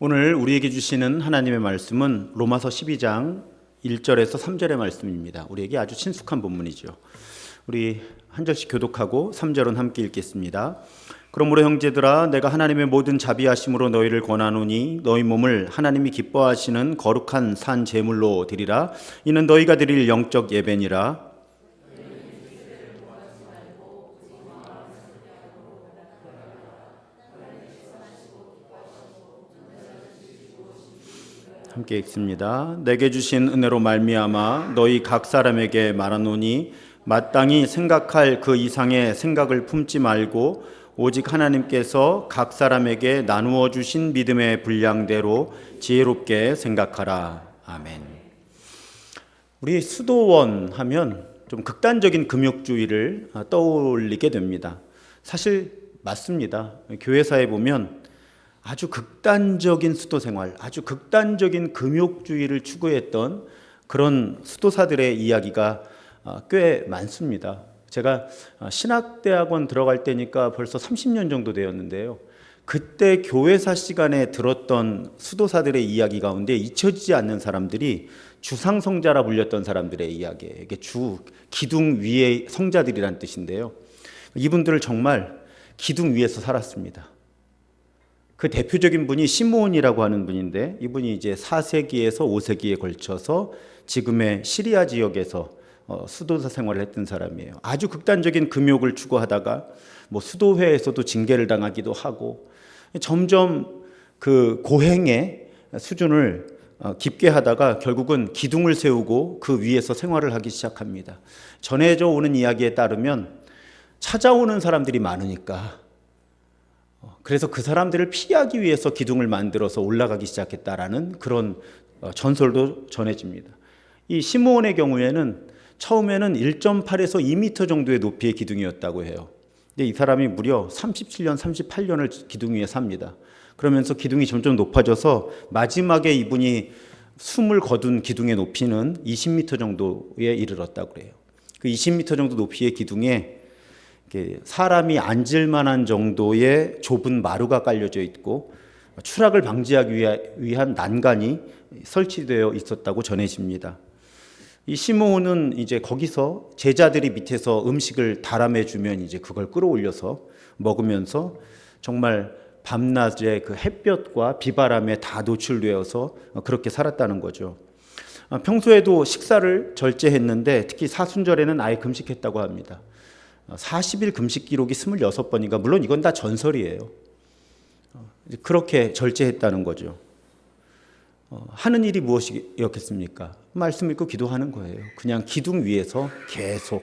오늘 우리에게 주시는 하나님의 말씀은 로마서 12장 1절에서 3절의 말씀입니다. 우리에게 아주 친숙한 본문이죠. 우리 한 절씩 교독하고 3절은 함께 읽겠습니다. 그러므로 형제들아, 내가 하나님의 모든 자비하심으로 너희를 권하노니 너희 몸을 하나님이 기뻐하시는 거룩한 산 제물로 드리라. 이는 너희가 드릴 영적 예배니라. 함께 읽습니다. 내게 주신 은혜로 말미암아 너희 각 사람에게 말하노니 마땅히 생각할 그 이상의 생각을 품지 말고 오직 하나님께서 각 사람에게 나누어 주신 믿음의 분량대로 지혜롭게 생각하라. 아멘. 우리 수도원 하면 좀 극단적인 금욕주의를 떠올리게 됩니다. 사실 맞습니다. 교회사에 보면 아주 극단적인 수도 생활, 아주 극단적인 금욕주의를 추구했던 그런 수도사들의 이야기가 꽤 많습니다. 제가 신학대학원 들어갈 때니까 벌써 30년 정도 되었는데요. 그때 교회사 시간에 들었던 수도사들의 이야기 가운데 잊혀지지 않는 사람들이 주상성자라 불렸던 사람들의 이야기예요. 이게 기둥 위의 성자들이란 뜻인데요. 이분들을 정말 기둥 위에서 살았습니다. 그 대표적인 분이 시므온이라고 하는 분인데, 이분이 이제 4세기에서 5세기에 걸쳐서 지금의 시리아 지역에서 수도사 생활을 했던 사람이에요. 아주 극단적인 금욕을 추구하다가 수도회에서도 징계를 당하기도 하고 점점 그 고행의 수준을 깊게 하다가 결국은 기둥을 세우고 그 위에서 생활을 하기 시작합니다. 전해져 오는 이야기에 따르면 찾아오는 사람들이 많으니까, 그래서 그 사람들을 피하기 위해서 기둥을 만들어서 올라가기 시작했다라는 그런 전설도 전해집니다. 이 시므온의 경우에는 처음에는 1.8에서 2m 정도의 높이의 기둥이었다고 해요. 근데 이 사람이 무려 37년, 38년을 기둥 위에 삽니다. 그러면서 기둥이 점점 높아져서 마지막에 이분이 숨을 거둔 기둥의 높이는 20m 정도에 이르렀다고 그래요. 그 20m 정도 높이의 기둥에 사람이 앉을 만한 정도의 좁은 마루가 깔려져 있고 추락을 방지하기 위한 난간이 설치되어 있었다고 전해집니다. 이 시므온은 이제 거기서 제자들이 밑에서 음식을 달아매 주면 이제 그걸 끌어올려서 먹으면서 정말 밤낮에 그 햇볕과 비바람에 다 노출되어서 그렇게 살았다는 거죠. 평소에도 식사를 절제했는데 특히 사순절에는 아예 금식했다고 합니다. 40일 금식 기록이 26번인가, 물론 이건 다 전설이에요. 그렇게 절제했다는 거죠. 하는 일이 무엇이었겠습니까? 말씀 읽고 기도하는 거예요. 그냥 기둥 위에서 계속.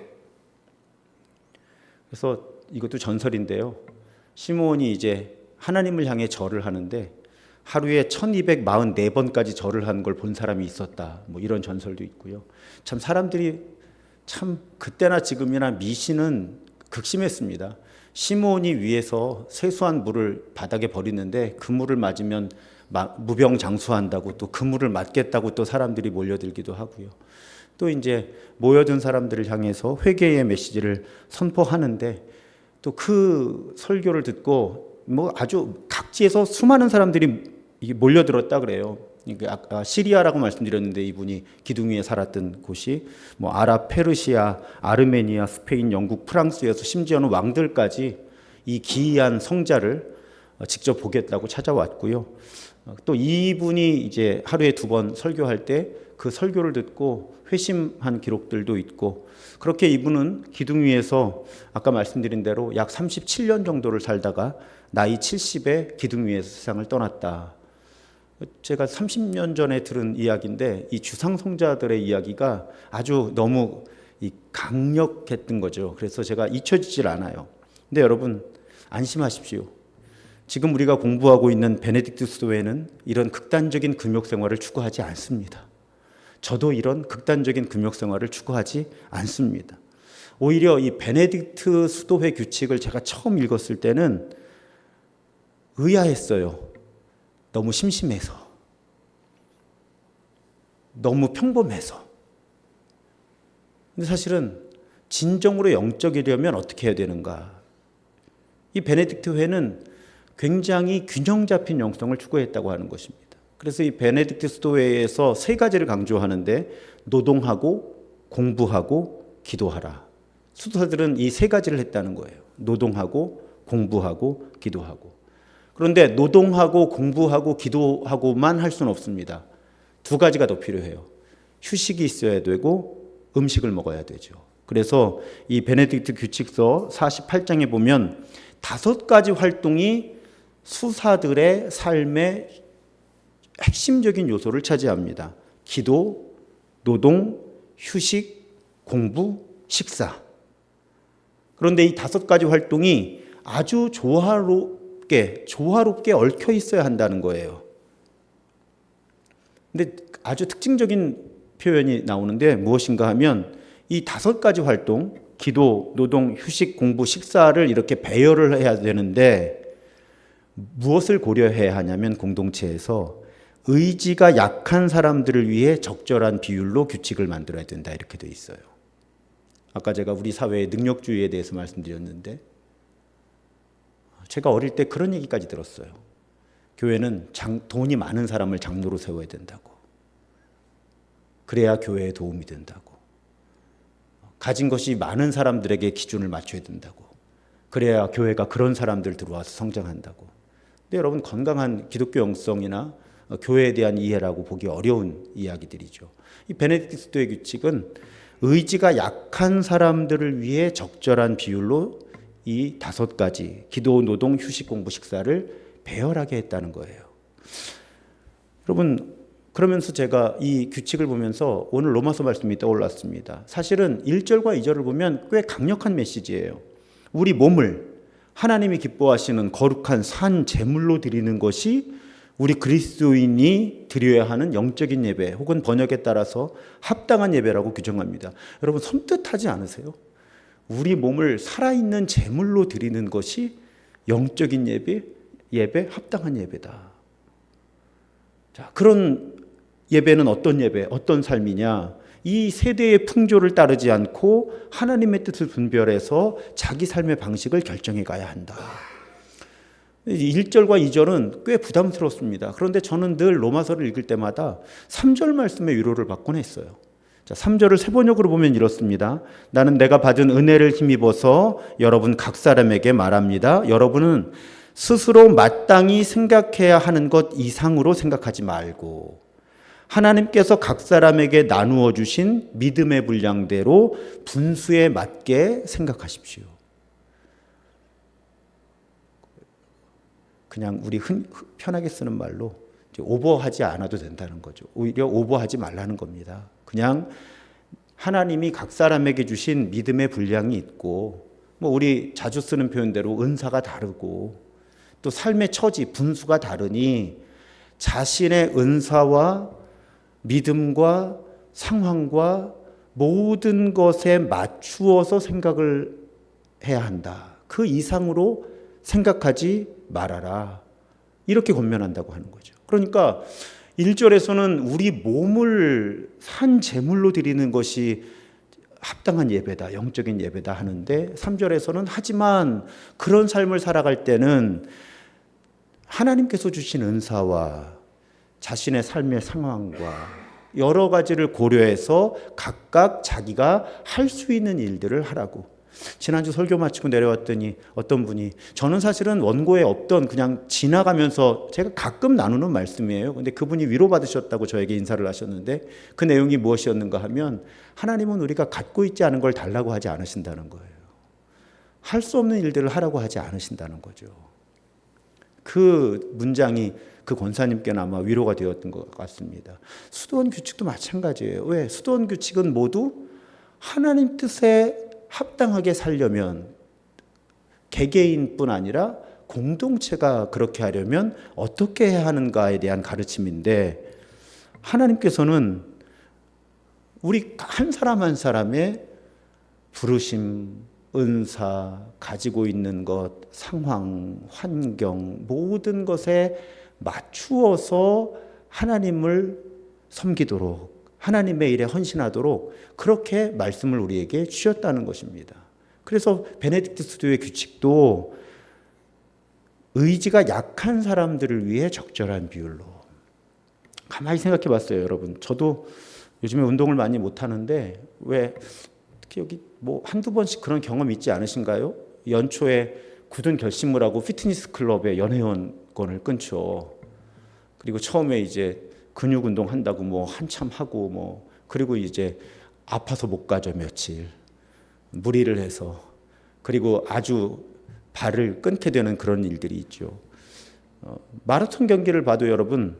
그래서 이것도 전설인데요. 시므온이 이제 하나님을 향해 절을 하는데 하루에 1244번까지 절을 하는 걸 본 사람이 있었다. 이런 전설도 있고요. 참 사람들이 참 그때나 지금이나 미신은 극심했습니다. 시므온이 위에서 세수한 물을 바닥에 버리는데 그 물을 맞으면 무병장수한다고, 또 그 물을 맞겠다고 또 사람들이 몰려들기도 하고요. 또 이제 모여든 사람들을 향해서 회개의 메시지를 선포하는데 또 그 설교를 듣고 아주 각지에서 수많은 사람들이 몰려들었다 그래요. 아까 시리아라고 말씀드렸는데 이분이 기둥 위에 살았던 곳이 아랍, 페르시아, 아르메니아, 스페인, 영국, 프랑스에서 심지어는 왕들까지 이 기이한 성자를 직접 보겠다고 찾아왔고요. 또 이분이 이제 하루에 2번 설교할 때 그 설교를 듣고 회심한 기록들도 있고, 그렇게 이분은 기둥 위에서 아까 말씀드린 대로 약 37년 정도를 살다가 나이 70에 기둥 위에서 세상을 떠났다. 제가 30년 전에 들은 이야기인데 이 주상성자들의 이야기가 아주 너무 강력했던 거죠. 그래서 제가 잊혀지질 않아요. 근데 여러분 안심하십시오. 지금 우리가 공부하고 있는 베네딕트 수도회는 이런 극단적인 금욕 생활을 추구하지 않습니다. 저도 이런 극단적인 금욕 생활을 추구하지 않습니다. 오히려 이 베네딕트 수도회 규칙을 제가 처음 읽었을 때는 의아했어요. 너무 심심해서, 너무 평범해서. 근데 사실은 진정으로 영적이려면 어떻게 해야 되는가? 이 베네딕트 회는 굉장히 균형 잡힌 영성을 추구했다고 하는 것입니다. 그래서 이 베네딕트 수도회에서 세 가지를 강조하는데 노동하고 공부하고 기도하라. 수도사들은 이 세 가지를 했다는 거예요. 노동하고 공부하고 기도하고. 그런데 노동하고 공부하고 기도하고만 할 수는 없습니다. 두 가지가 더 필요해요. 휴식이 있어야 되고 음식을 먹어야 되죠. 그래서 이 베네딕트 규칙서 48장에 보면 5가지 활동이 수사들의 삶의 핵심적인 요소를 차지합니다. 기도, 노동, 휴식, 공부, 식사. 그런데 이 5가지 활동이 아주 조화롭게 얽혀 있어야 한다는 거예요. 근데 아주 특징적인 표현이 나오는데 무엇인가 하면 이 5가지 활동, 기도, 노동, 휴식, 공부, 식사를 이렇게 배열을 해야 되는데 무엇을 고려해야 하냐면 공동체에서 의지가 약한 사람들을 위해 적절한 비율로 규칙을 만들어야 된다 이렇게 돼 있어요. 아까 제가 우리 사회의 능력주의에 대해서 말씀드렸는데 제가 어릴 때 그런 얘기까지 들었어요. 교회는 돈이 많은 사람을 장로로 세워야 된다고. 그래야 교회에 도움이 된다고. 가진 것이 많은 사람들에게 기준을 맞춰야 된다고. 그래야 교회가 그런 사람들 들어와서 성장한다고. 근데 여러분 건강한 기독교 영성이나 교회에 대한 이해라고 보기 어려운 이야기들이죠. 이 베네딕트 수도의 규칙은 의지가 약한 사람들을 위해 적절한 비율로 이 5가지 기도, 노동, 휴식, 공부, 식사를 배열하게 했다는 거예요. 여러분 그러면서 제가 이 규칙을 보면서 오늘 로마서 말씀이 떠올랐습니다. 사실은 1절과 2절을 보면 꽤 강력한 메시지예요. 우리 몸을 하나님이 기뻐하시는 거룩한 산 제물로 드리는 것이 우리 그리스도인이 드려야 하는 영적인 예배 혹은 번역에 따라서 합당한 예배라고 규정합니다. 여러분 섬뜩하지 않으세요? 우리 몸을 살아있는 제물로 드리는 것이 영적인 예배, 합당한 예배다. 자, 그런 예배는 어떤 예배, 어떤 삶이냐? 이 세대의 풍조를 따르지 않고 하나님의 뜻을 분별해서 자기 삶의 방식을 결정해 가야 한다. 1절과 2절은 꽤 부담스럽습니다. 그런데 저는 늘 로마서를 읽을 때마다 3절 말씀의 위로를 받곤 했어요. 자, 3절을 세번역으로 보면 이렇습니다. 나는 내가 받은 은혜를 힘입어서 여러분 각 사람에게 말합니다. 여러분은 스스로 마땅히 생각해야 하는 것 이상으로 생각하지 말고 하나님께서 각 사람에게 나누어 주신 믿음의 분량대로 분수에 맞게 생각하십시오. 그냥 우리 편하게 쓰는 말로 오버하지 않아도 된다는 거죠. 오히려 오버하지 말라는 겁니다. 그냥 하나님이 각 사람에게 주신 믿음의 분량이 있고 뭐 우리 자주 쓰는 표현대로 은사가 다르고 또 삶의 처지, 분수가 다르니 자신의 은사와 믿음과 상황과 모든 것에 맞추어서 생각을 해야 한다. 그 이상으로 생각하지 말아라. 이렇게 권면한다고 하는 거죠. 그러니까 1절에서는 우리 몸을 산 제물로 드리는 것이 합당한 예배다, 영적인 예배다 하는데 3절에서는 하지만 그런 삶을 살아갈 때는 하나님께서 주신 은사와 자신의 삶의 상황과 여러 가지를 고려해서 각각 자기가 할 수 있는 일들을 하라고. 지난주 설교 마치고 내려왔더니 어떤 분이 저는 사실은 원고에 없던 그냥 지나가면서 제가 가끔 나누는 말씀이에요. 근데 그분이 위로받으셨다고 저에게 인사를 하셨는데 그 내용이 무엇이었는가 하면 하나님은 우리가 갖고 있지 않은 걸 달라고 하지 않으신다는 거예요. 할 수 없는 일들을 하라고 하지 않으신다는 거죠. 그 문장이 그 권사님께는 아마 위로가 되었던 것 같습니다. 수도원 규칙도 마찬가지예요. 왜? 수도원 규칙은 모두 하나님 뜻에 합당하게 살려면 개개인뿐 아니라 공동체가 그렇게 하려면 어떻게 해야 하는가에 대한 가르침인데 하나님께서는 우리 한 사람 한 사람의 부르심, 은사, 가지고 있는 것, 상황, 환경 모든 것에 맞추어서 하나님을 섬기도록 하나님의 일에 헌신하도록 그렇게 말씀을 우리에게 주셨다는 것입니다. 그래서 베네딕트 수도의 규칙도 의지가 약한 사람들을 위해 적절한 비율로. 가만히 생각해 봤어요, 여러분. 저도 요즘에 운동을 많이 못 하는데 왜 특히 여기 뭐 한두 번씩 그런 경험 있지 않으신가요? 연초에 굳은 결심을 하고 피트니스 클럽에 연회원권을 끊죠. 그리고 처음에 이제 근육 운동 한다고 뭐 한참 하고 뭐 그리고 이제 아파서 못 가죠, 며칠. 무리를 해서. 그리고 아주 발을 끊게 되는 그런 일들이 있죠. 마라톤 경기를 봐도 여러분,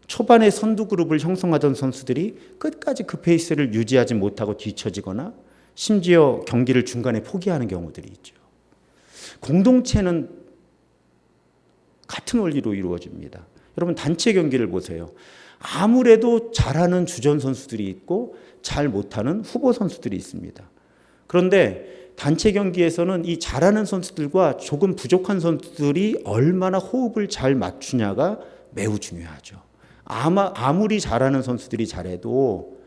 초반에 선두 그룹을 형성하던 선수들이 끝까지 그 페이스를 유지하지 못하고 뒤처지거나 심지어 경기를 중간에 포기하는 경우들이 있죠. 공동체는 같은 원리로 이루어집니다. 여러분, 단체 경기를 보세요. 아무래도 잘하는 주전 선수들이 있고 잘 못하는 후보 선수들이 있습니다. 그런데 단체 경기에서는 이 잘하는 선수들과 조금 부족한 선수들이 얼마나 호흡을 잘 맞추냐가 매우 중요하죠. 아무리 잘하는 선수들이 잘해도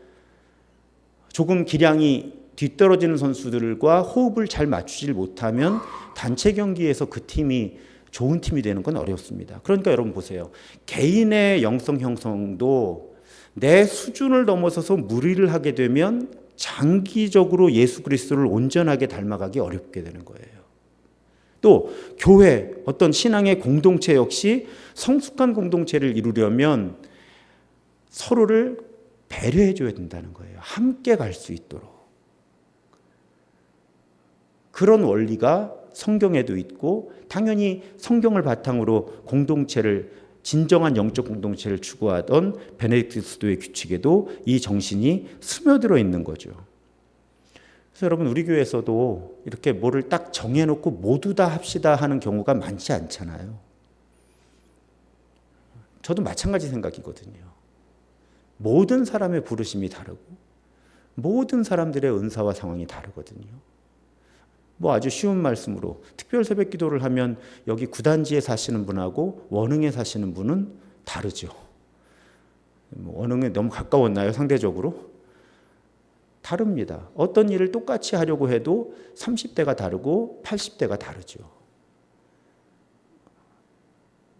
조금 기량이 뒤떨어지는 선수들과 호흡을 잘 맞추질 못하면 단체 경기에서 그 팀이 좋은 팀이 되는 건 어렵습니다. 그러니까 여러분 보세요. 개인의 영성 형성도 내 수준을 넘어서서 무리를 하게 되면 장기적으로 예수 그리스도를 온전하게 닮아가기 어렵게 되는 거예요. 또 교회, 어떤 신앙의 공동체 역시 성숙한 공동체를 이루려면 서로를 배려해 줘야 된다는 거예요. 함께 갈 수 있도록. 그런 원리가 성경에도 있고 당연히 성경을 바탕으로 공동체를 진정한 영적 공동체를 추구하던 베네딕트 수도의 규칙에도 이 정신이 스며들어 있는 거죠. 그래서 여러분 우리 교회에서도 이렇게 뭐를 딱 정해놓고 모두 다 합시다 하는 경우가 많지 않잖아요. 저도 마찬가지 생각이거든요. 모든 사람의 부르심이 다르고 모든 사람들의 은사와 상황이 다르거든요. 뭐 아주 쉬운 말씀으로 특별 새벽 기도를 하면 여기 구단지에 사시는 분하고 원흥에 사시는 분은 다르죠. 원흥에 너무 가까웠나요? 상대적으로? 다릅니다. 어떤 일을 똑같이 하려고 해도 30대가 다르고 80대가 다르죠.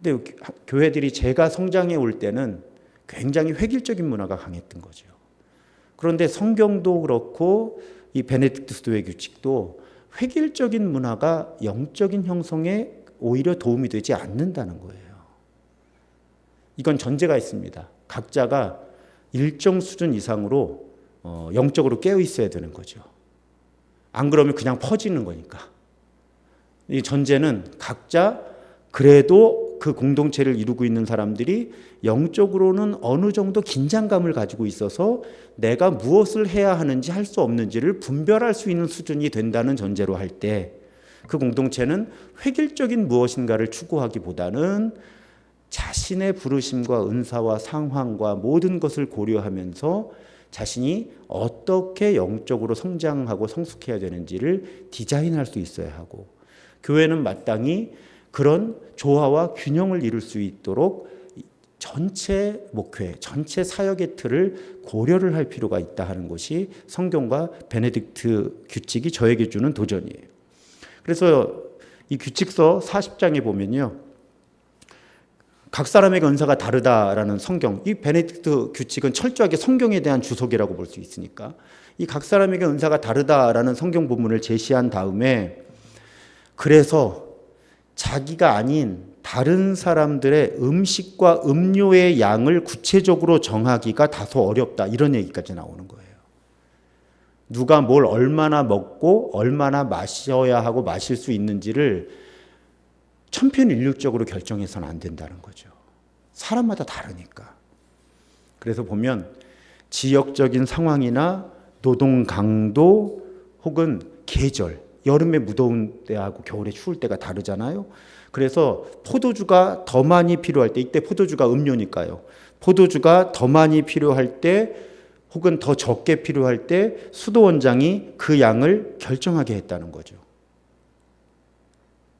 근데 교회들이 제가 성장해 올 때는 굉장히 획일적인 문화가 강했던 거죠. 그런데 성경도 그렇고 이 베네딕트 수도의 규칙도 획일적인 문화가 영적인 형성에 오히려 도움이 되지 않는다는 거예요. 이건 전제가 있습니다. 각자가 일정 수준 이상으로 영적으로 깨어 있어야 되는 거죠. 안 그러면 그냥 퍼지는 거니까. 이 전제는 각자 그래도 그 공동체를 이루고 있는 사람들이 영적으로는 어느 정도 긴장감을 가지고 있어서 내가 무엇을 해야 하는지 할 수 없는지를 분별할 수 있는 수준이 된다는 전제로 할 때 그 공동체는 획일적인 무엇인가를 추구하기보다는 자신의 부르심과 은사와 상황과 모든 것을 고려하면서 자신이 어떻게 영적으로 성장하고 성숙해야 되는지를 디자인할 수 있어야 하고, 교회는 마땅히 그런 조화와 균형을 이룰 수 있도록 전체 목회, 전체 사역의 틀을 고려를 할 필요가 있다 하는 것이 성경과 베네딕트 규칙이 저에게 주는 도전이에요. 그래서 이 규칙서 40장에 보면요, 각 사람에게 은사가 다르다라는 성경, 이 베네딕트 규칙은 철저하게 성경에 대한 주석이라고 볼 수 있으니까 이 각 사람에게 은사가 다르다라는 성경 본문을 제시한 다음에, 그래서 자기가 아닌 다른 사람들의 음식과 음료의 양을 구체적으로 정하기가 다소 어렵다, 이런 얘기까지 나오는 거예요. 누가 뭘 얼마나 먹고 얼마나 마셔야 하고 마실 수 있는지를 천편일률적으로 결정해서는 안 된다는 거죠. 사람마다 다르니까. 그래서 보면 지역적인 상황이나 노동 강도 혹은 계절, 여름에 무더운 때하고 겨울에 추울 때가 다르잖아요. 그래서 포도주가 더 많이 필요할 때, 이때 포도주가 음료니까요. 포도주가 더 많이 필요할 때 혹은 더 적게 필요할 때 수도원장이 그 양을 결정하게 했다는 거죠.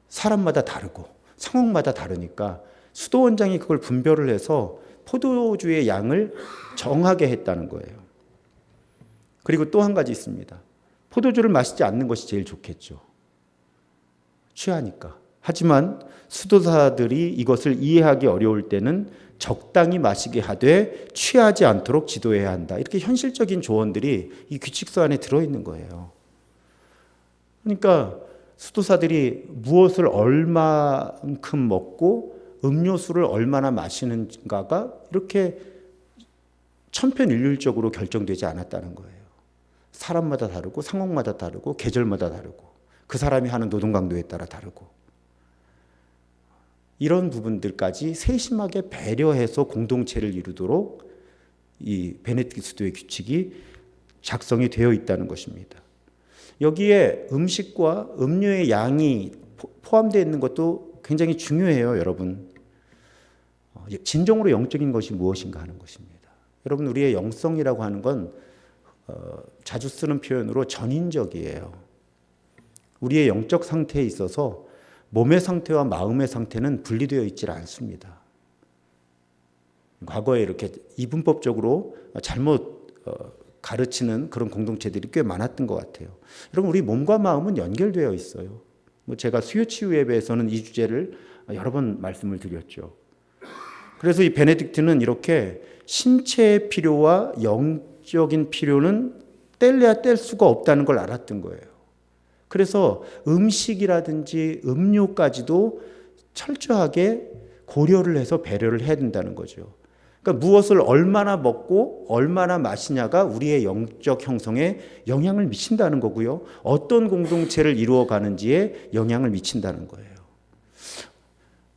사람마다 다르고 상황마다 다르니까 수도원장이 그걸 분별을 해서 포도주의 양을 정하게 했다는 거예요. 그리고 또 한 가지 있습니다. 포도주를 마시지 않는 것이 제일 좋겠죠. 취하니까. 하지만 수도사들이 이것을 이해하기 어려울 때는 적당히 마시게 하되 취하지 않도록 지도해야 한다. 이렇게 현실적인 조언들이 이 규칙서 안에 들어있는 거예요. 그러니까 수도사들이 무엇을 얼마만큼 먹고 음료수를 얼마나 마시는가가 이렇게 천편일률적으로 결정되지 않았다는 거예요. 사람마다 다르고 상황마다 다르고 계절마다 다르고 그 사람이 하는 노동 강도에 따라 다르고 이런 부분들까지 세심하게 배려해서 공동체를 이루도록 이 베네딕트 수도의 규칙이 작성이 되어 있다는 것입니다. 여기에 음식과 음료의 양이 포함되어 있는 것도 굉장히 중요해요, 여러분. 진정으로 영적인 것이 무엇인가 하는 것입니다. 여러분, 우리의 영성이라고 하는 건 자주 쓰는 표현으로 전인적이에요. 우리의 영적 상태에 있어서 몸의 상태와 마음의 상태는 분리되어 있지 않습니다. 과거에 이렇게 이분법적으로 잘못 가르치는 그런 공동체들이 꽤 많았던 것 같아요. 여러분, 우리 몸과 마음은 연결되어 있어요. 제가 수요치유 예배에서는 이 주제를 여러 번 말씀을 드렸죠. 그래서 이 베네딕트는 이렇게 신체의 필요와 영적인 필요는 뗄래야 뗄 수가 없다는 걸 알았던 거예요. 그래서 음식이라든지 음료까지도 철저하게 고려를 해서 배려를 해야 된다는 거죠. 그러니까 무엇을 얼마나 먹고 얼마나 마시냐가 우리의 영적 형성에 영향을 미친다는 거고요. 어떤 공동체를 이루어가는지에 영향을 미친다는 거예요.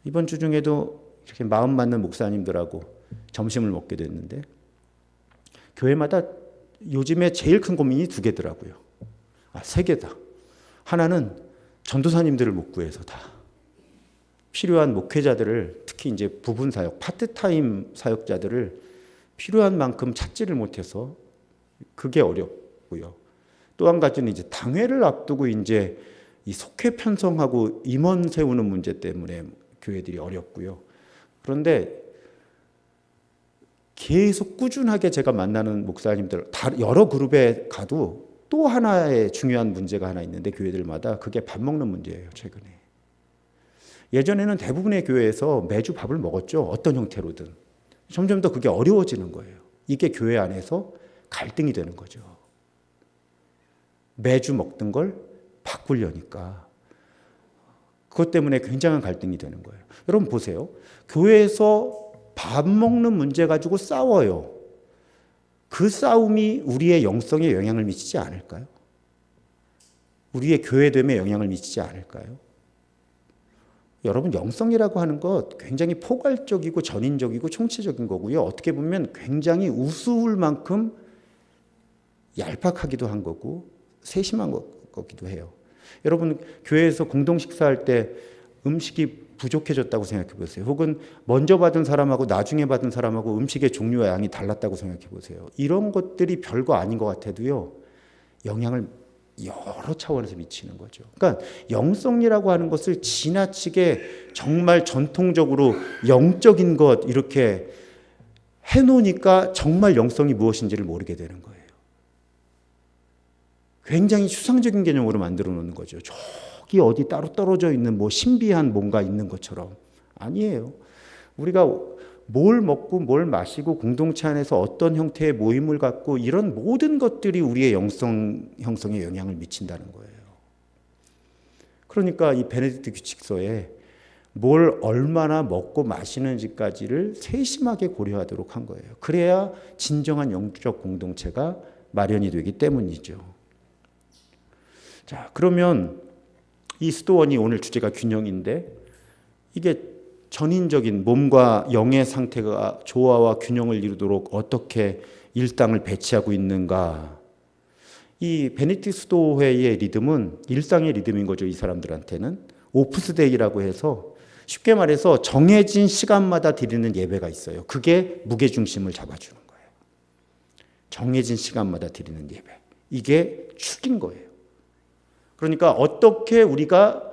이번 주 중에도 이렇게 마음 맞는 목사님들하고 점심을 먹게 됐는데 교회마다 요즘에 제일 큰 고민이 2개더라고요. 3개다. 하나는 전도사님들을 못 구해서 다 필요한 목회자들을 특히 이제 부분 사역, 파트타임 사역자들을 필요한 만큼 찾지를 못해서 그게 어렵고요. 또 한 가지는 이제 당회를 앞두고 이제 이 속회 편성하고 임원 세우는 문제 때문에 교회들이 어렵고요. 그런데 계속 꾸준하게 제가 만나는 목사님들 여러 그룹에 가도 또 하나의 중요한 문제가 하나 있는데 교회들마다 그게 밥 먹는 문제예요. 최근에. 예전에는 대부분의 교회에서 매주 밥을 먹었죠. 어떤 형태로든. 점점 더 그게 어려워지는 거예요. 이게 교회 안에서 갈등이 되는 거죠. 매주 먹던 걸 바꾸려니까. 그것 때문에 굉장한 갈등이 되는 거예요. 여러분 보세요. 교회에서 밥 먹는 문제 가지고 싸워요. 그 싸움이 우리의 영성에 영향을 미치지 않을까요? 우리의 교회됨에 영향을 미치지 않을까요? 여러분, 영성이라고 하는 것 굉장히 포괄적이고 전인적이고 총체적인 거고요. 어떻게 보면 굉장히 우스울 만큼 얄팍하기도 한 거고 세심한 거기도 해요. 여러분, 교회에서 공동 식사할 때 음식이 부족해졌다고 생각해 보세요. 혹은 먼저 받은 사람하고 나중에 받은 사람하고 음식의 종류와 양이 달랐다고 생각해 보세요. 이런 것들이 별거 아닌 것 같아도요, 영향을 여러 차원에서 미치는 거죠. 그러니까 영성이라고 하는 것을 지나치게 정말 전통적으로 영적인 것 이렇게 해놓으니까 정말 영성이 무엇인지를 모르게 되는 거예요. 굉장히 추상적인 개념으로 만들어 놓는 거죠. 저기 어디 따로 떨어져 있는 뭐 신비한 뭔가 있는 것처럼. 아니에요. 우리가 뭘 먹고 뭘 마시고 공동체 안에서 어떤 형태의 모임을 갖고 이런 모든 것들이 우리의 영성 형성에 영향을 미친다는 거예요. 그러니까 이 베네딕트 규칙서에 뭘 얼마나 먹고 마시는지까지를 세심하게 고려하도록 한 거예요. 그래야 진정한 영적 공동체가 마련이 되기 때문이죠. 자, 그러면 이 수도원이 오늘 주제가 균형인데 이게 전인적인 몸과 영의 상태가 조화와 균형을 이루도록 어떻게 일당을 배치하고 있는가. 이 베네딕트 수도회의 리듬은 일상의 리듬인 거죠. 이 사람들한테는 오프스데이라고 해서 쉽게 말해서 정해진 시간마다 드리는 예배가 있어요. 그게 무게중심을 잡아주는 거예요. 정해진 시간마다 드리는 예배. 이게 축인 거예요. 그러니까 어떻게 우리가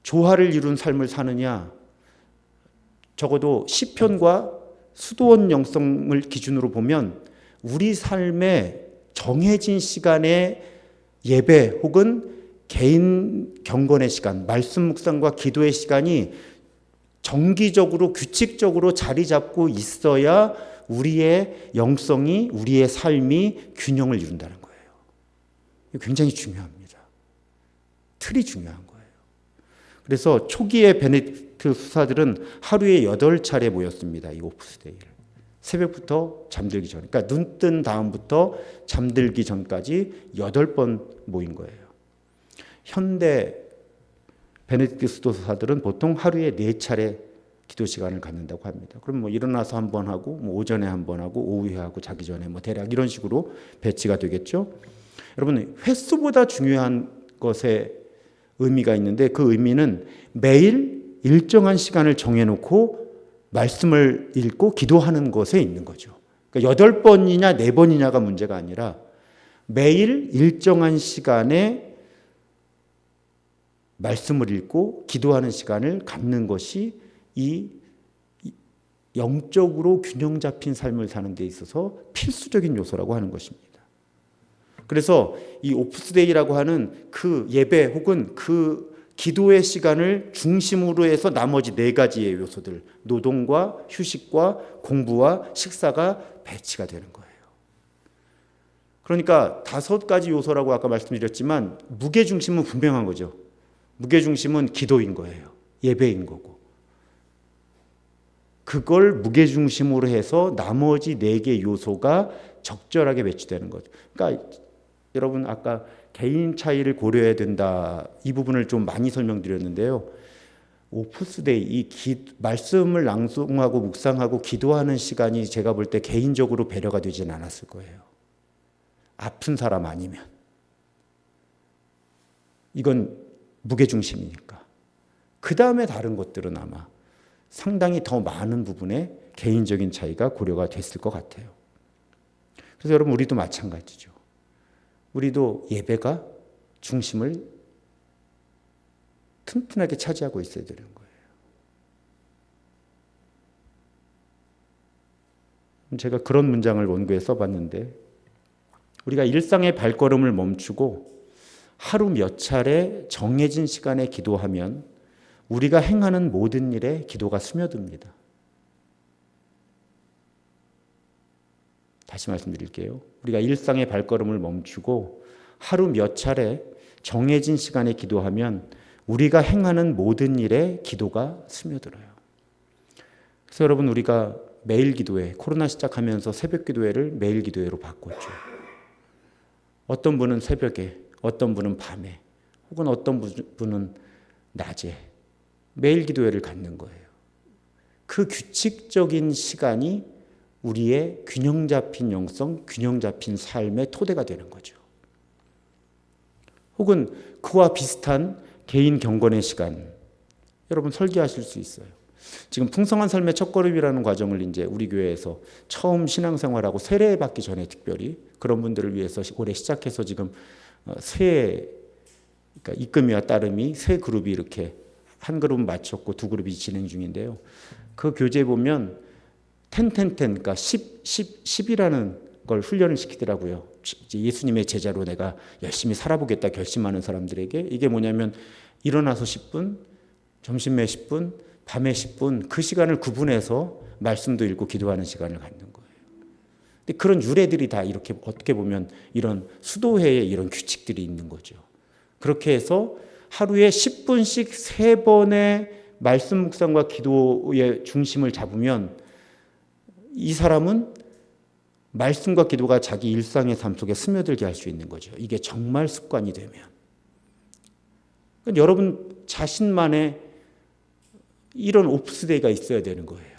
조화를 이룬 삶을 사느냐. 적어도 시편과 수도원 영성을 기준으로 보면 우리 삶의 정해진 시간에 예배 혹은 개인 경건의 시간, 말씀 묵상과 기도의 시간이 정기적으로 규칙적으로 자리 잡고 있어야 우리의 영성이, 우리의 삶이 균형을 이룬다는 거예요. 이거 굉장히 중요합니다. 틀이 중요한 거예요. 그래서 초기에 베네딕트 수사들은 하루에 8차례 모였습니다. 이 오프스데이를. 새벽부터 잠들기 전, 그러니까 눈 뜬 다음부터 잠들기 전까지 8번 모인 거예요. 현대 베네딕트 수도사들은 보통 하루에 4차례 기도 시간을 갖는다고 합니다. 그럼 뭐 일어나서 한 번 하고, 뭐 오전에 한 번 하고, 오후에 하고, 자기 전에 뭐 대략 이런 식으로 배치가 되겠죠. 여러분, 횟수보다 중요한 것에 의미가 있는데 그 의미는 매일 일정한 시간을 정해놓고 말씀을 읽고 기도하는 것에 있는 거죠. 그러니까 8번이냐 4번이냐가 문제가 아니라 매일 일정한 시간에 말씀을 읽고 기도하는 시간을 갖는 것이 이 영적으로 균형 잡힌 삶을 사는 데 있어서 필수적인 요소라고 하는 것입니다. 그래서 이 오프스데이라고 하는 그 예배 혹은 그 기도의 시간을 중심으로 해서 나머지 4가지의 요소들, 노동과 휴식과 공부와 식사가 배치가 되는 거예요. 그러니까 5가지 요소라고 아까 말씀드렸지만 무게중심은 분명한 거죠. 무게중심은 기도인 거예요. 예배인 거고. 그걸 무게중심으로 해서 나머지 4개 요소가 적절하게 배치되는 거죠. 그러니까 여러분 아까 개인 차이를 고려해야 된다. 이 부분을 좀 많이 설명드렸는데요. 오프스데이, 말씀을 낭송하고 묵상하고 기도하는 시간이 제가 볼 때 개인적으로 배려가 되진 않았을 거예요. 아픈 사람 아니면. 이건 무게중심이니까. 그 다음에 다른 것들은 아마 상당히 더 많은 부분에 개인적인 차이가 고려가 됐을 것 같아요. 그래서 여러분 우리도 마찬가지죠. 우리도 예배가 중심을 튼튼하게 차지하고 있어야 되는 거예요. 제가 그런 문장을 원고에 써봤는데 우리가 일상의 발걸음을 멈추고 하루 몇 차례 정해진 시간에 기도하면 우리가 행하는 모든 일에 기도가 스며듭니다. 다시 말씀드릴게요. 우리가 일상의 발걸음을 멈추고 하루 몇 차례 정해진 시간에 기도하면 우리가 행하는 모든 일에 기도가 스며들어요. 그래서 여러분 우리가 매일 기도회, 코로나 시작하면서 새벽 기도회를 매일 기도회로 바꿨죠. 어떤 분은 새벽에, 어떤 분은 밤에, 혹은 어떤 분은 낮에 매일 기도회를 갖는 거예요. 그 규칙적인 시간이 우리의 균형 잡힌 영성, 균형 잡힌 삶의 토대가 되는 거죠. 혹은 그와 비슷한 개인 경건의 시간, 여러분 설계하실 수 있어요. 지금 풍성한 삶의 첫걸음이라는 과정을 이제 우리 교회에서 처음 신앙생활하고 세례받기 전에 특별히 그런 분들을 위해서 올해 시작해서 지금 그러니까 입금이와 따름이 세 그룹이 이렇게 한 그룹은 마쳤고 2그룹이 진행 중인데요. 그 교재에 보면 10, 그러니까 10이라는 걸 훈련을 시키더라고요. 예수님의 제자로 내가 열심히 살아보겠다 결심하는 사람들에게 이게 뭐냐면 일어나서 10분, 점심에 10분, 밤에 10분 그 시간을 구분해서 말씀도 읽고 기도하는 시간을 갖는 거예요. 근데 그런 유래들이 다 이렇게 어떻게 보면 이런 수도회에 이런 규칙들이 있는 거죠. 그렇게 해서 하루에 10분씩 3번의 말씀 묵상과 기도의 중심을 잡으면 이 사람은 말씀과 기도가 자기 일상의 삶 속에 스며들게 할 수 있는 거죠. 이게 정말 습관이 되면. 그러니까 여러분 자신만의 이런 오프스데이가 있어야 되는 거예요.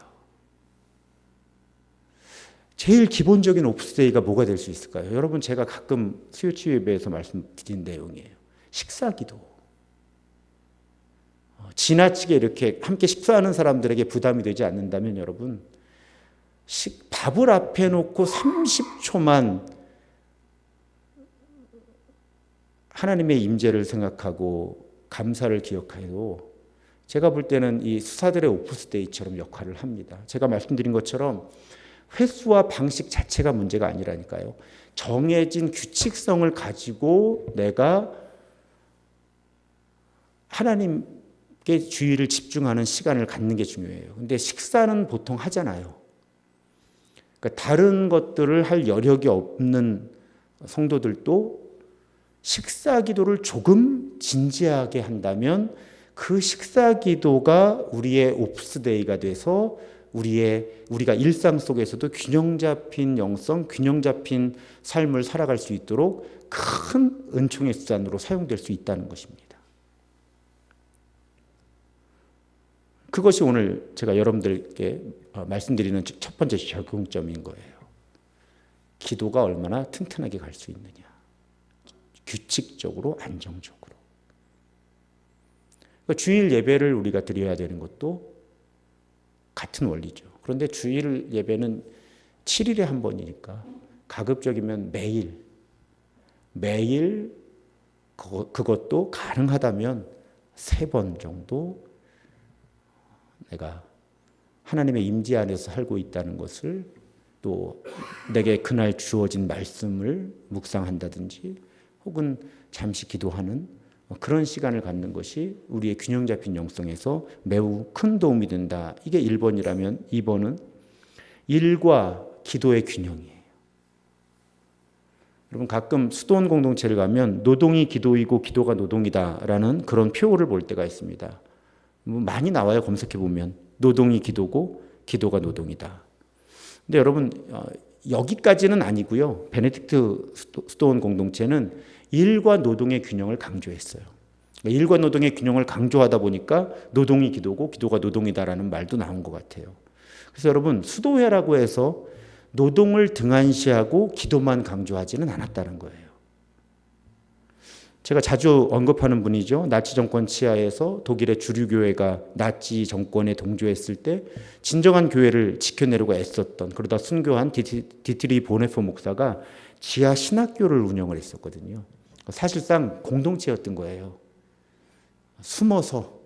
제일 기본적인 오프스데이가 뭐가 될 수 있을까요? 여러분 제가 가끔 수요치유 예배에서 말씀드린 내용이에요. 식사기도. 지나치게 이렇게 함께 식사하는 사람들에게 부담이 되지 않는다면 여러분 밥을 앞에 놓고 30초만 하나님의 임재를 생각하고 감사를 기억해도 제가 볼 때는 이 수사들의 오프스데이처럼 역할을 합니다. 제가 말씀드린 것처럼 횟수와 방식 자체가 문제가 아니라니까요. 정해진 규칙성을 가지고 내가 하나님께 주의를 집중하는 시간을 갖는 게 중요해요. 근데 식사는 보통 하잖아요. 그러니까 다른 것들을 할 여력이 없는 성도들도 식사 기도를 조금 진지하게 한다면 그 식사 기도가 우리의 옵스데이가 돼서 우리가 일상 속에서도 균형 잡힌 영성, 균형 잡힌 삶을 살아갈 수 있도록 큰 은총의 수단으로 사용될 수 있다는 것입니다. 그것이 오늘 제가 여러분들께 말씀드리는 첫 번째 적용점인 거예요. 기도가 얼마나 튼튼하게 갈 수 있느냐. 규칙적으로, 안정적으로. 그러니까 주일 예배를 우리가 드려야 되는 것도 같은 원리죠. 그런데 주일 예배는 7일에 한 번이니까 가급적이면 매일 그것도 가능하다면 3번 정도 내가 하나님의 임재 안에서 살고 있다는 것을, 또 내게 그날 주어진 말씀을 묵상한다든지 혹은 잠시 기도하는 그런 시간을 갖는 것이 우리의 균형 잡힌 영성에서 매우 큰 도움이 된다. 이게 1번이라면 2번은 일과 기도의 균형이에요. 여러분, 가끔 수도원 공동체를 가면 노동이 기도이고 기도가 노동이다라는 그런 표어를 볼 때가 있습니다. 많이 나와요. 검색해 보면 노동이 기도고 기도가 노동이다. 근데 여러분, 여기까지는 아니고요. 베네딕트 수도원 공동체는 일과 노동의 균형을 강조했어요. 일과 노동의 균형을 강조하다 보니까 노동이 기도고 기도가 노동이다라는 말도 나온 것 같아요. 그래서 여러분, 수도회라고 해서 노동을 등한시하고 기도만 강조하지는 않았다는 거예요. 제가 자주 언급하는 분이죠. 나치 정권 치하에서 독일의 주류 교회가 나치 정권에 동조했을 때 진정한 교회를 지켜내려고 애썼던, 그러다 순교한 디트리 보네포 목사가 지하 신학교를 운영을 했었거든요. 사실상 공동체였던 거예요. 숨어서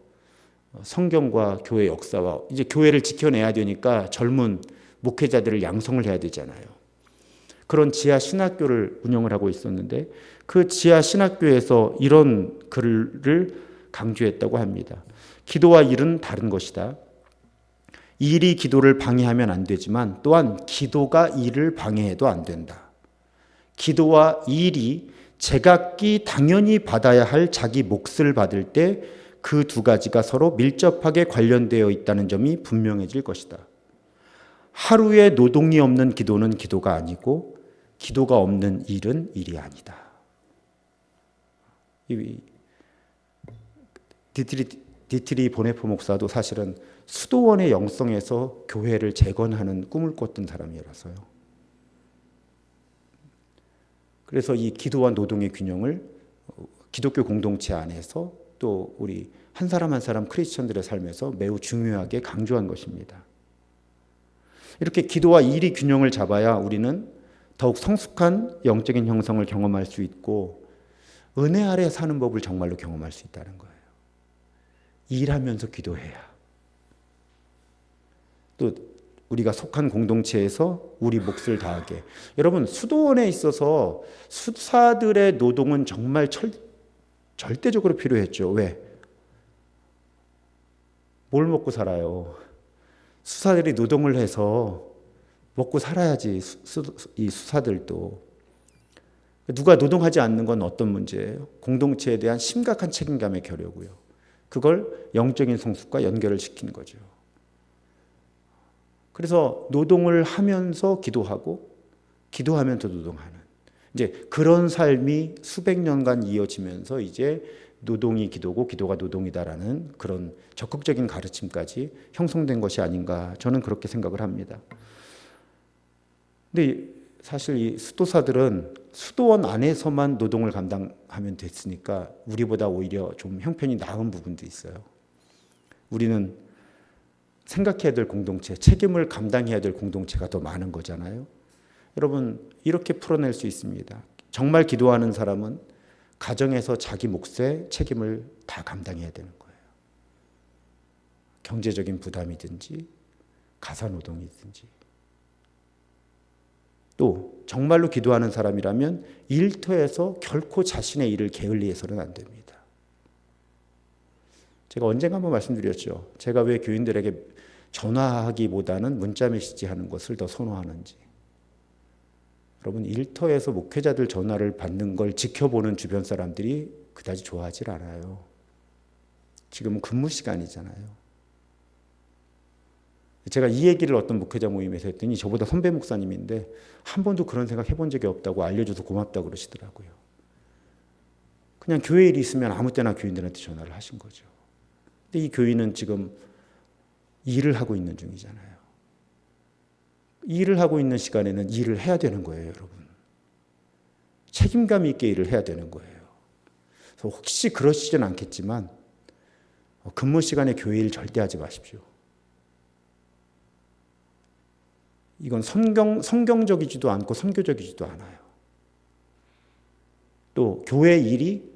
성경과 교회 역사와 이제 교회를 지켜내야 되니까 젊은 목회자들을 양성을 해야 되잖아요. 그런 지하 신학교를 운영을 하고 있었는데 그 지하 신학교에서 이런 글을 강조했다고 합니다. 기도와 일은 다른 것이다. 일이 기도를 방해하면 안 되지만 또한 기도가 일을 방해해도 안 된다. 기도와 일이 제각기 당연히 받아야 할 자기 몫을 받을 때 그 두 가지가 서로 밀접하게 관련되어 있다는 점이 분명해질 것이다. 하루에 노동이 없는 기도는 기도가 아니고 기도가 없는 일은 일이 아니다. 디트리 보네포 목사도 사실은 수도원의 영성에서 교회를 재건하는 꿈을 꿨던 사람이라서요. 그래서 이 기도와 노동의 균형을 기독교 공동체 안에서 또 우리 한 사람 한 사람 크리스천들의 삶에서 매우 중요하게 강조한 것입니다. 이렇게 기도와 일이 균형을 잡아야 우리는 더욱 성숙한 영적인 형성을 경험할 수 있고 은혜 아래 사는 법을 정말로 경험할 수 있다는 거예요. 일하면서 기도해야. 또 우리가 속한 공동체에서 우리 몫을 다하게. 여러분, 수도원에 있어서 수사들의 노동은 정말 절대적으로 필요했죠. 왜? 뭘 먹고 살아요? 수사들이 노동을 해서 먹고 살아야지. 이 수사들도. 누가 노동하지 않는 건 어떤 문제예요? 공동체에 대한 심각한 책임감의 결여고요. 그걸 영적인 성숙과 연결을 시키는 거죠. 그래서 노동을 하면서 기도하고 기도하면서 노동하는 이제 그런 삶이 수백 년간 이어지면서 이제 노동이 기도고 기도가 노동이다라는 그런 적극적인 가르침까지 형성된 것이 아닌가, 저는 그렇게 생각을 합니다. 근데 사실 이 수도사들은 수도원 안에서만 노동을 감당하면 됐으니까 우리보다 오히려 좀 형편이 나은 부분도 있어요. 우리는 생각해야 될 공동체, 책임을 감당해야 될 공동체가 더 많은 거잖아요. 여러분, 이렇게 풀어낼 수 있습니다. 정말 기도하는 사람은 가정에서 자기 몫의 책임을 다 감당해야 되는 거예요. 경제적인 부담이든지 가사노동이든지. 또 정말로 기도하는 사람이라면 일터에서 결코 자신의 일을 게을리해서는 안 됩니다. 제가 언젠가 한번 말씀드렸죠. 제가 왜 교인들에게 전화하기보다는 문자 메시지 하는 것을 더 선호하는지. 여러분, 일터에서 목회자들 전화를 받는 걸 지켜보는 주변 사람들이 그다지 좋아하질 않아요. 지금은 근무 시간이잖아요. 제가 이 얘기를 어떤 목회자 모임에서 했더니 저보다 선배 목사님인데 한 번도 그런 생각 해본 적이 없다고 알려줘서 고맙다고 그러시더라고요. 그냥 교회 일이 있으면 아무 때나 교인들한테 전화를 하신 거죠. 근데 이 교인은 지금 일을 하고 있는 중이잖아요. 일을 하고 있는 시간에는 일을 해야 되는 거예요, 여러분. 책임감 있게 일을 해야 되는 거예요. 그래서 혹시 그러시진 않겠지만 근무 시간에 교회 일 절대 하지 마십시오. 이건 성경적이지도 않고 선교적이지도 않아요. 또 교회 일이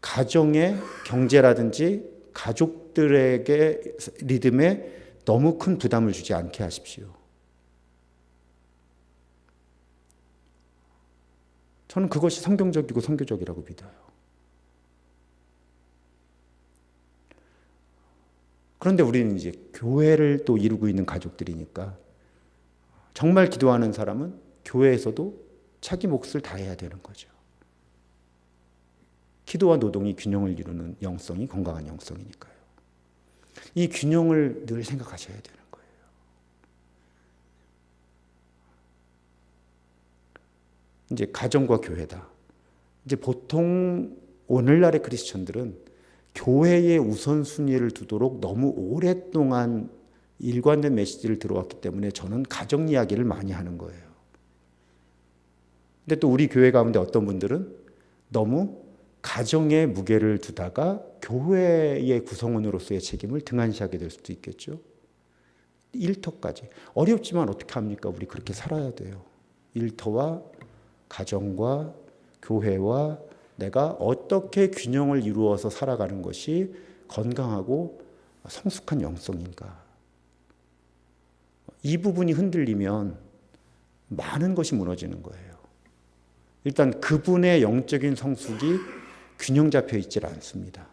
가정의 경제라든지 가족들에게 리듬에 너무 큰 부담을 주지 않게 하십시오. 저는 그것이 성경적이고 선교적이라고 믿어요. 그런데 우리는 이제 교회를 또 이루고 있는 가족들이니까 정말 기도하는 사람은 교회에서도 자기 몫을 다해야 되는 거죠. 기도와 노동이 균형을 이루는 영성이 건강한 영성이니까요. 이 균형을 늘 생각하셔야 되는 거예요. 이제 가정과 교회다. 이제 보통 오늘날의 크리스천들은 교회의 우선순위를 두도록 너무 오랫동안 일관된 메시지를 들어왔기 때문에 저는 가정 이야기를 많이 하는 거예요. 근데 또 우리 교회 가운데 어떤 분들은 너무 가정에 무게를 두다가 교회의 구성원으로서의 책임을 등한시하게 될 수도 있겠죠. 일터까지. 어렵지만 어떻게 합니까? 우리 그렇게 살아야 돼요. 일터와 가정과 교회와 내가 어떻게 균형을 이루어서 살아가는 것이 건강하고 성숙한 영성인가. 이 부분이 흔들리면 많은 것이 무너지는 거예요. 일단 그분의 영적인 성숙이 균형 잡혀 있질 않습니다.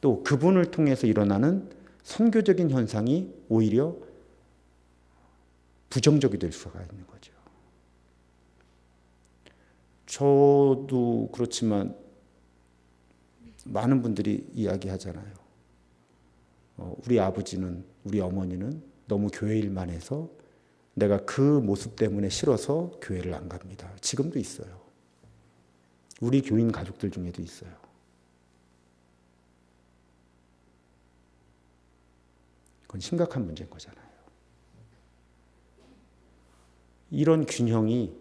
또 그분을 통해서 일어나는 선교적인 현상이 오히려 부정적이 될 수가 있는 거죠. 저도 그렇지만 많은 분들이 이야기하잖아요. 우리 아버지는, 우리 어머니는 너무 교회 일만 해서 내가 그 모습 때문에 싫어서 교회를 안 갑니다. 지금도 있어요. 우리 교인 가족들 중에도 있어요. 그건 심각한 문제인 거잖아요. 이런 균형이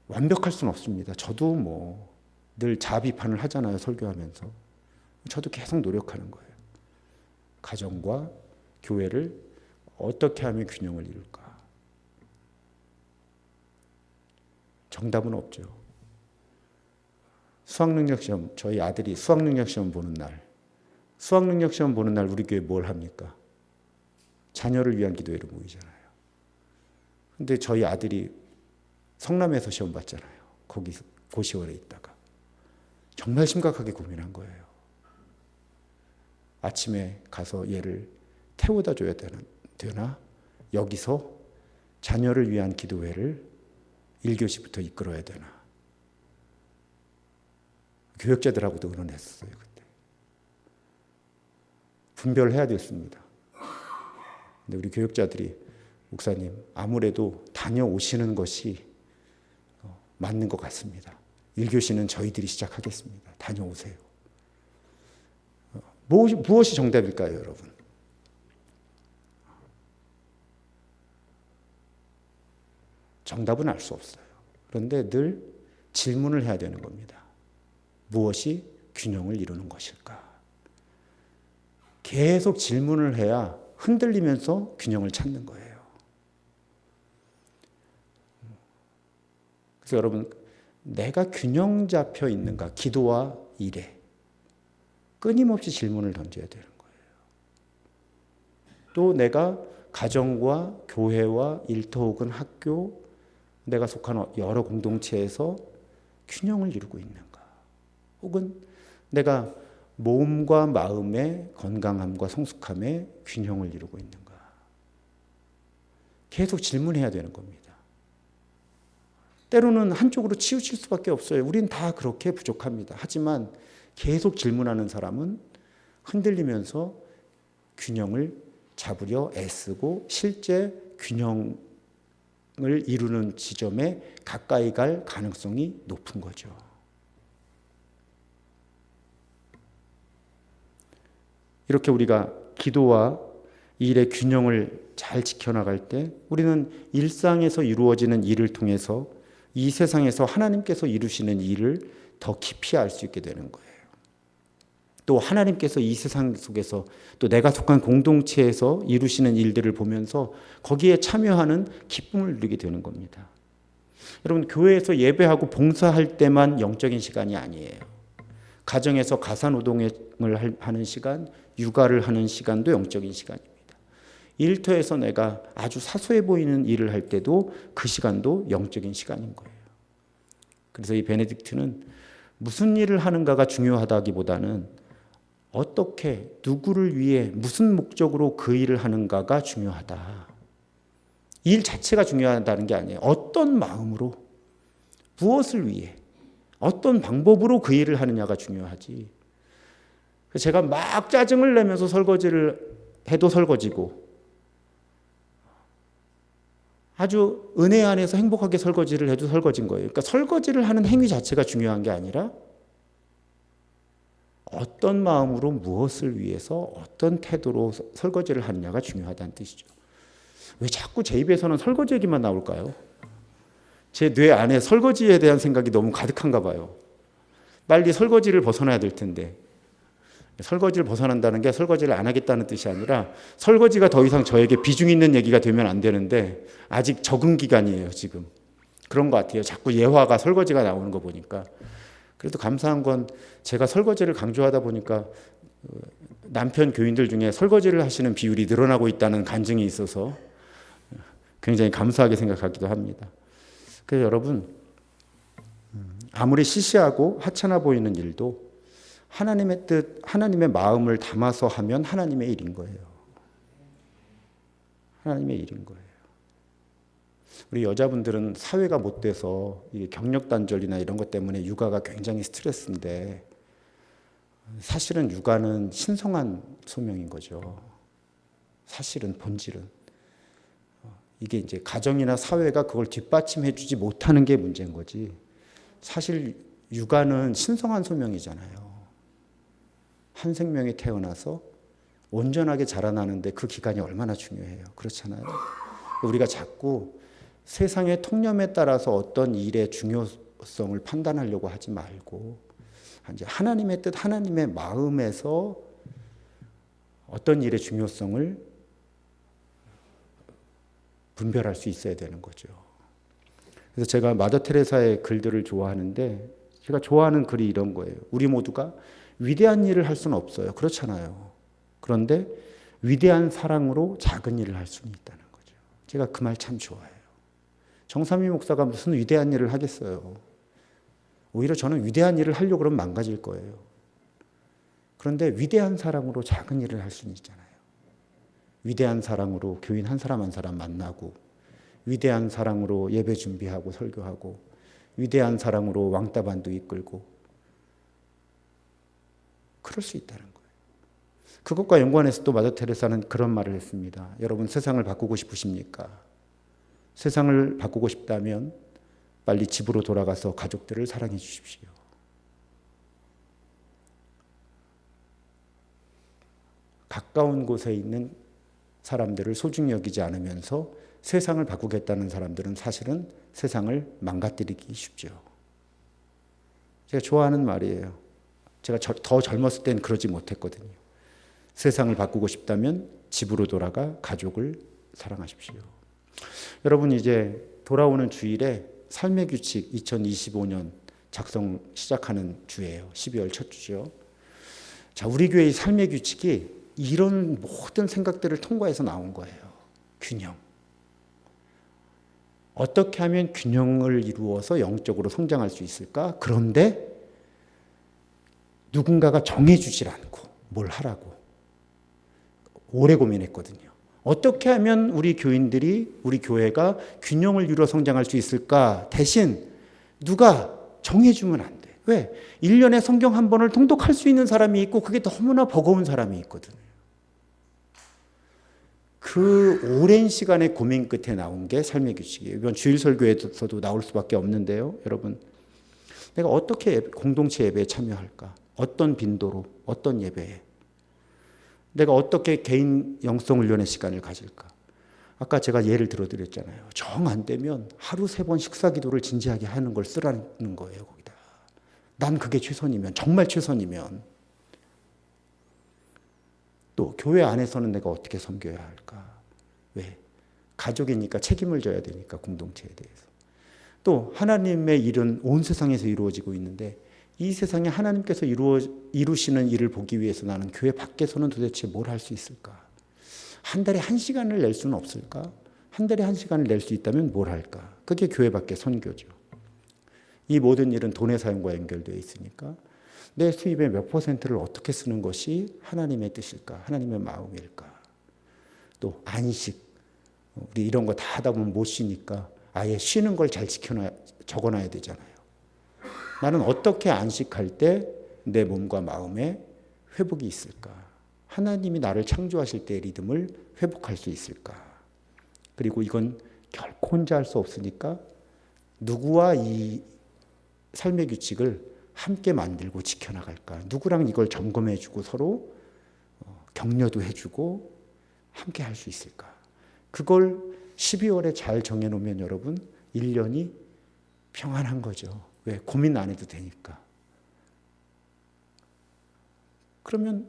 완벽할 수는 없습니다. 저도 뭐 늘 자비판을 하잖아요. 설교하면서. 저도 계속 노력하는 거예요. 가정과 교회를 어떻게 하면 균형을 이룰까? 정답은 없죠. 수학능력시험, 저희 아들이 수학능력시험 보는 날, 수학능력시험 보는 날 우리 교회 뭘 합니까? 자녀를 위한 기도회로 모이잖아요. 근데 저희 아들이 성남에서 시험 봤잖아요. 거기 고시원에 있다가. 정말 심각하게 고민한 거예요. 아침에 가서 얘를 태워다 줘야 되나? 여기서 자녀를 위한 기도회를 1교시부터 이끌어야 되나? 교역자들하고도 의논했어요. 그때. 분별을 해야 됐습니다. 근데 우리 교역자들이 목사님, 아무래도 다녀오시는 것이 맞는 것 같습니다. 1교시는 저희들이 시작하겠습니다. 다녀오세요. 무엇이 정답일까요, 여러분? 정답은 알 수 없어요. 그런데 늘 질문을 해야 되는 겁니다. 무엇이 균형을 이루는 것일까? 계속 질문을 해야 흔들리면서 균형을 찾는 거예요. 그래서 여러분, 내가 균형 잡혀 있는가? 기도와 일에 끊임없이 질문을 던져야 되는 거예요. 또 내가 가정과 교회와 일터 혹은 학교, 내가 속한 여러 공동체에서 균형을 이루고 있는가? 혹은 내가 몸과 마음의 건강함과 성숙함의 균형을 이루고 있는가? 계속 질문해야 되는 겁니다. 때로는 한쪽으로 치우칠 수밖에 없어요. 우린 다 그렇게 부족합니다. 하지만 계속 질문하는 사람은 흔들리면서 균형을 잡으려 애쓰고 실제 균형을 이루는 지점에 가까이 갈 가능성이 높은 거죠. 이렇게 우리가 기도와 일의 균형을 잘 지켜나갈 때 우리는 일상에서 이루어지는 일을 통해서 이 세상에서 하나님께서 이루시는 일을 더 깊이 알 수 있게 되는 거예요. 또 하나님께서 이 세상 속에서 또 내가 속한 공동체에서 이루시는 일들을 보면서 거기에 참여하는 기쁨을 누리게 되는 겁니다. 여러분, 교회에서 예배하고 봉사할 때만 영적인 시간이 아니에요. 가정에서 가사노동을 하는 시간, 육아를 하는 시간도 영적인 시간입니다. 일터에서 내가 아주 사소해 보이는 일을 할 때도 그 시간도 영적인 시간인 거예요. 그래서 이 베네딕트는 무슨 일을 하는가가 중요하다기보다는 어떻게, 누구를 위해, 무슨 목적으로 그 일을 하는가가 중요하다. 일 자체가 중요하다는 게 아니에요. 어떤 마음으로, 무엇을 위해, 어떤 방법으로 그 일을 하느냐가 중요하지. 제가 막 짜증을 내면서 설거지를 해도 설거지고, 아주 은혜 안에서 행복하게 설거지를 해도 설거지인 거예요. 그러니까 설거지를 하는 행위 자체가 중요한 게 아니라 어떤 마음으로 무엇을 위해서 어떤 태도로 설거지를 하느냐가 중요하다는 뜻이죠. 왜 자꾸 제 입에서는 설거지 얘기만 나올까요? 제 뇌 안에 설거지에 대한 생각이 너무 가득한가 봐요. 빨리 설거지를 벗어나야 될 텐데. 설거지를 벗어난다는 게 설거지를 안 하겠다는 뜻이 아니라 설거지가 더 이상 저에게 비중 있는 얘기가 되면 안 되는데 아직 적응 기간이에요, 지금. 그런 것 같아요. 자꾸 예화가 설거지가 나오는 거 보니까. 그래도 감사한 건 제가 설거지를 강조하다 보니까 남편 교인들 중에 설거지를 하시는 비율이 늘어나고 있다는 간증이 있어서 굉장히 감사하게 생각하기도 합니다. 그래서 여러분, 아무리 시시하고 하찮아 보이는 일도 하나님의 뜻, 하나님의 마음을 담아서 하면 하나님의 일인 거예요. 하나님의 일인 거예요. 우리 여자분들은 사회가 못 돼서 경력 단절이나 이런 것 때문에 육아가 굉장히 스트레스인데 사실은 육아는 신성한 소명인 거죠. 사실은 본질은. 이게 이제 가정이나 사회가 그걸 뒷받침해 주지 못하는 게 문제인 거지. 사실 육아는 신성한 소명이잖아요. 한 생명이 태어나서 온전하게 자라나는데 그 기간이 얼마나 중요해요. 그렇잖아요. 우리가 자꾸 세상의 통념에 따라서 어떤 일의 중요성을 판단하려고 하지 말고 이제 하나님의 뜻, 하나님의 마음에서 어떤 일의 중요성을 분별할 수 있어야 되는 거죠. 그래서 제가 마더 테레사의 글들을 좋아하는데 제가 좋아하는 글이 이런 거예요. 우리 모두가 위대한 일을 할 수는 없어요. 그렇잖아요. 그런데 위대한 사랑으로 작은 일을 할 수는 있다는 거죠. 제가 그 말 참 좋아해요. 정삼위 목사가 무슨 위대한 일을 하겠어요. 오히려 저는 위대한 일을 하려고 그러면 망가질 거예요. 그런데 위대한 사랑으로 작은 일을 할 수는 있잖아요. 위대한 사랑으로 교인 한 사람 한 사람 만나고, 위대한 사랑으로 예배 준비하고 설교하고, 위대한 사랑으로 왕따반도 이끌고, 그럴 수 있다는 거예요. 그것과 연관해서 또 마더 테레사는 그런 말을 했습니다. 여러분, 세상을 바꾸고 싶으십니까? 세상을 바꾸고 싶다면 빨리 집으로 돌아가서 가족들을 사랑해 주십시오. 가까운 곳에 있는 사람들을 소중히 여기지 않으면서 세상을 바꾸겠다는 사람들은 사실은 세상을 망가뜨리기 쉽죠. 제가 좋아하는 말이에요. 제가 더 젊었을 땐 그러지 못했거든요. 세상을 바꾸고 싶다면 집으로 돌아가 가족을 사랑하십시오. 여러분, 이제 돌아오는 주일에 삶의 규칙 2025년 작성 시작하는 주예요. 12월 첫 주죠. 자, 우리 교회의 삶의 규칙이 이런 모든 생각들을 통과해서 나온 거예요. 균형. 어떻게 하면 균형을 이루어서 영적으로 성장할 수 있을까? 그런데 누군가가 정해주질 않고 뭘 하라고 오래 고민했거든요. 어떻게 하면 우리 교인들이, 우리 교회가 균형을 이루어 성장할 수 있을까? 대신 누가 정해주면 안 돼. 왜? 1년에 성경 한 번을 통독할 수 있는 사람이 있고 그게 너무나 버거운 사람이 있거든요. 그 오랜 시간의 고민 끝에 나온 게 삶의 규칙이에요. 이번 주일 설교에서도 나올 수밖에 없는데요. 여러분, 내가 어떻게 공동체 예배에 참여할까? 어떤 빈도로, 어떤 예배에? 내가 어떻게 개인 영성 훈련의 시간을 가질까? 아까 제가 예를 들어드렸잖아요. 정 안 되면 하루 3번 식사 기도를 진지하게 하는 걸 쓰라는 거예요. 거기다. 난 그게 최선이면, 정말 최선이면. 또 교회 안에서는 내가 어떻게 섬겨야 할까? 왜? 가족이니까 책임을 져야 되니까, 공동체에 대해서. 또 하나님의 일은 온 세상에서 이루어지고 있는데 이 세상에 하나님께서 이루시는 일을 보기 위해서 나는 교회 밖에서는 도대체 뭘 할 수 있을까? 한 달에 1시간을 낼 수는 없을까? 한 달에 1시간을 낼 수 있다면 뭘 할까? 그게 교회 밖의 선교죠. 이 모든 일은 돈의 사용과 연결되어 있으니까 내 수입의 몇 %를 어떻게 쓰는 것이 하나님의 뜻일까? 하나님의 마음일까? 또 안식. 우리 이런 거 다 하다 보면 못 쉬니까 아예 쉬는 걸 잘 적어놔야 되잖아요. 나는 어떻게 안식할 때 내 몸과 마음에 회복이 있을까? 하나님이 나를 창조하실 때의 리듬을 회복할 수 있을까? 그리고 이건 결코 혼자 할 수 없으니까 누구와 이 삶의 규칙을 함께 만들고 지켜나갈까? 누구랑 이걸 점검해주고 서로 격려도 해주고 함께 할 수 있을까? 그걸 12월에 잘 정해놓으면 여러분 1년이 평안한 거죠. 왜? 고민 안 해도 되니까. 그러면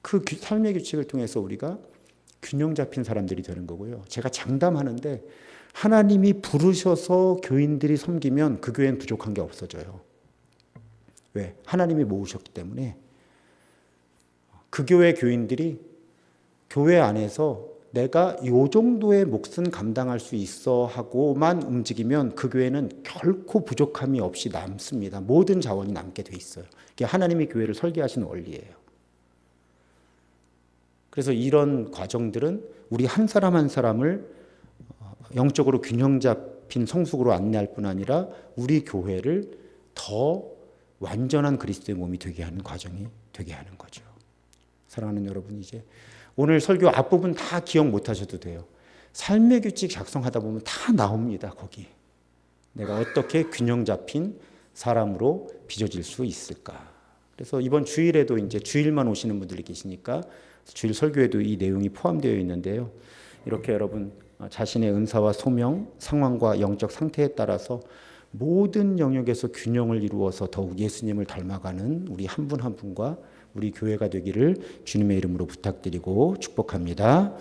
그 삶의 규칙을 통해서 우리가 균형 잡힌 사람들이 되는 거고요. 제가 장담하는데 하나님이 부르셔서 교인들이 섬기면 그 교회는 부족한 게 없어져요. 왜? 하나님이 모으셨기 때문에 그 교회 교인들이 교회 안에서 내가 이 정도의 몫은 감당할 수 있어 하고만 움직이면 그 교회는 결코 부족함이 없이 남습니다. 모든 자원이 남게 돼 있어요. 이게 하나님이 교회를 설계하신 원리예요. 그래서 이런 과정들은 우리 한 사람 한 사람을 영적으로 균형 잡힌 성숙으로 안내할 뿐 아니라 우리 교회를 더 완전한 그리스도의 몸이 되게 하는 과정이 되게 하는 거죠. 사랑하는 여러분, 이제 오늘 설교 앞부분 다 기억 못 하셔도 돼요. 삶의 규칙 작성하다 보면 다 나옵니다. 거기. 내가 어떻게 균형 잡힌 사람으로 빚어질 수 있을까. 그래서 이번 주일에도 이제 주일만 오시는 분들이 계시니까 주일 설교에도 이 내용이 포함되어 있는데요. 이렇게 여러분 자신의 은사와 소명, 상황과 영적 상태에 따라서 모든 영역에서 균형을 이루어서 더욱 예수님을 닮아가는 우리 한 분 한 분과 우리 교회가 되기를 주님의 이름으로 부탁드리고 축복합니다.